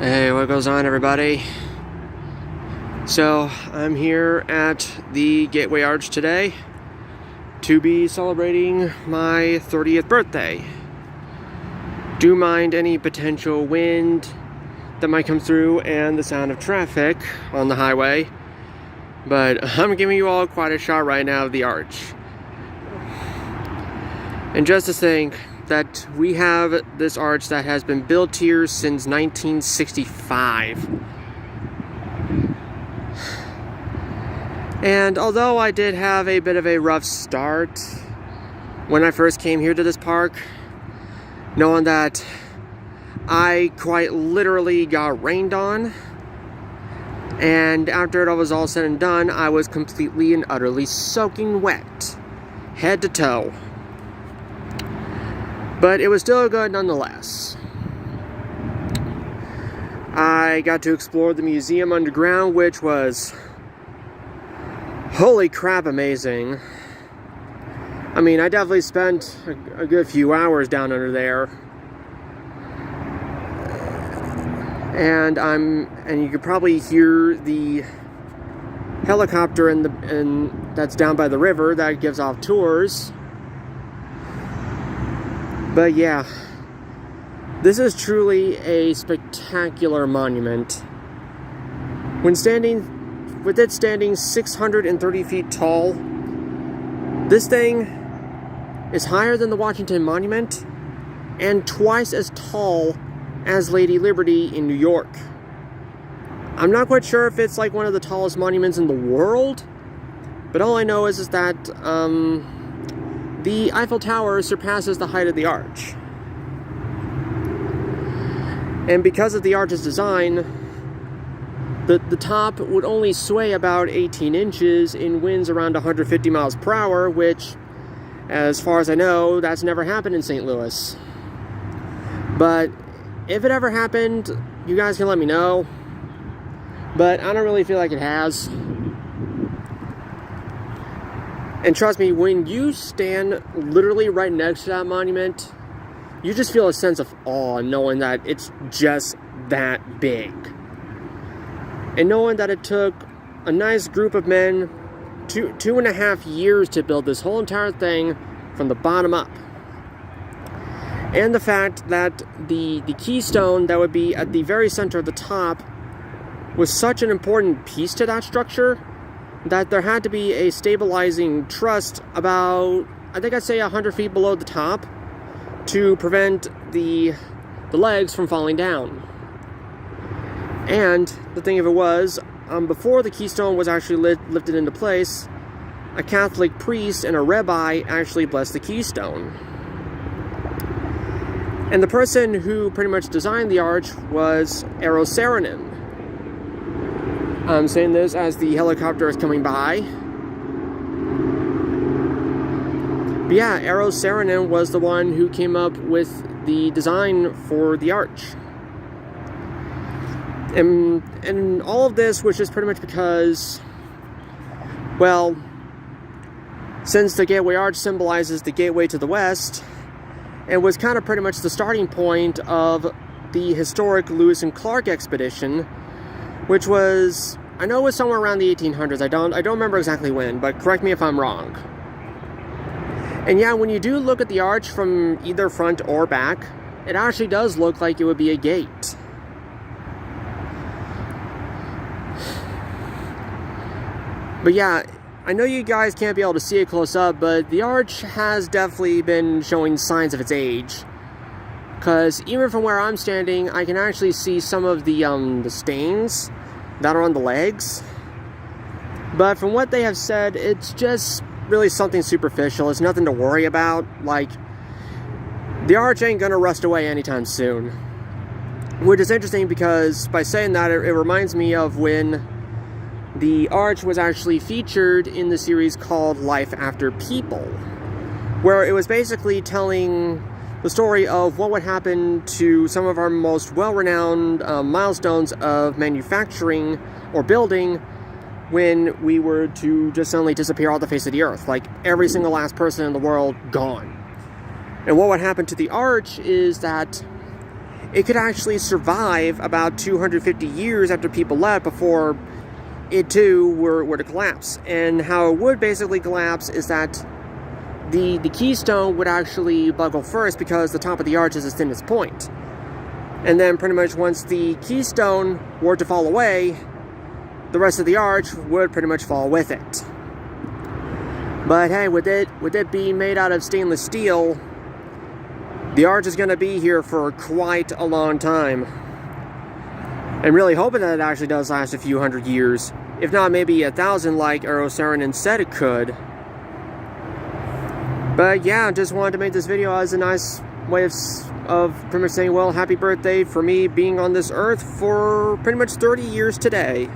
Hey, what goes on, everybody? So, I'm here at the Gateway Arch today to be celebrating my 30th birthday. Do mind any potential wind that might come through and the sound of traffic on the highway, but I'm giving you all quite a shot right now of the arch. And just to think that we have this arch that has been built here since 1965. And although I did have a bit of a rough start when I first came here to this park, knowing that I quite literally got rained on, and after it was all said and done, I was completely and utterly soaking wet, head to toe. But it was still good nonetheless. I got to explore the museum underground, which was, holy crap, amazing. I mean, I definitely spent a good few hours down under there. And you could probably hear the helicopter that's down by the river that gives off tours. But yeah, this is truly a spectacular monument. With it standing 630 feet tall, this thing is higher than the Washington Monument and twice as tall as Lady Liberty in New York. I'm not quite sure if it's like one of the tallest monuments in the world, but all I know is that the Eiffel Tower surpasses the height of the arch. And because of the arch's design, the top would only sway about 18 inches in winds around 150 miles per hour, which, as far as I know, that's never happened in St. Louis. But if it ever happened, you guys can let me know. But I don't really feel like it has. And trust me, when you stand literally right next to that monument, you just feel a sense of awe knowing that it's just that big. And knowing that it took a nice group of men 2.5 years to build this whole entire thing from the bottom up. And the fact that the keystone that would be at the very center of the top was such an important piece to that structure that there had to be a stabilizing truss about, I think I'd say 100 feet below the top to prevent the legs from falling down. And the thing of it was, before the keystone was actually lifted into place, a Catholic priest and a rabbi actually blessed the keystone. And the person who pretty much designed the arch was Eero Saarinen. I'm saying this as the helicopter is coming by. But yeah, Eero Saarinen was the one who came up with the design for the arch. And all of this was just pretty much because, well, since the Gateway Arch symbolizes the gateway to the west, it was kind of pretty much the starting point of the historic Lewis and Clark expedition, which was, I know it was somewhere around the 1800s. I don't remember exactly when, but correct me if I'm wrong. And yeah, when you do look at the arch from either front or back, it actually does look like it would be a gate. But yeah, I know you guys can't be able to see it close up, but the arch has definitely been showing signs of its age. Because even from where I'm standing, I can actually see some of the stains that are on the legs. But from what they have said, it's just really something superficial. It's nothing to worry about. Like, the arch ain't gonna rust away anytime soon. Which is interesting because by saying that, it reminds me of when the arch was actually featured in the series called Life After People, where it was basically telling the story of what would happen to some of our most well-renowned milestones of manufacturing or building when we were to just suddenly disappear off the face of the earth, like every single last person in the world gone. And what would happen to the arch is that it could actually survive about 250 years after people left before it too were to collapse. And how it would basically collapse is that the keystone would actually buckle first because the top of the arch is its thinnest point. And then pretty much once the keystone were to fall away, the rest of the arch would pretty much fall with it. But hey, with it being made out of stainless steel, the arch is going to be here for quite a long time. I'm really hoping that it actually does last a few hundred years. If not, maybe 1,000 like Erosarin said it could. But yeah, just wanted to make this video as a nice way of pretty much saying, well, happy birthday for me being on this earth for pretty much 30 years today.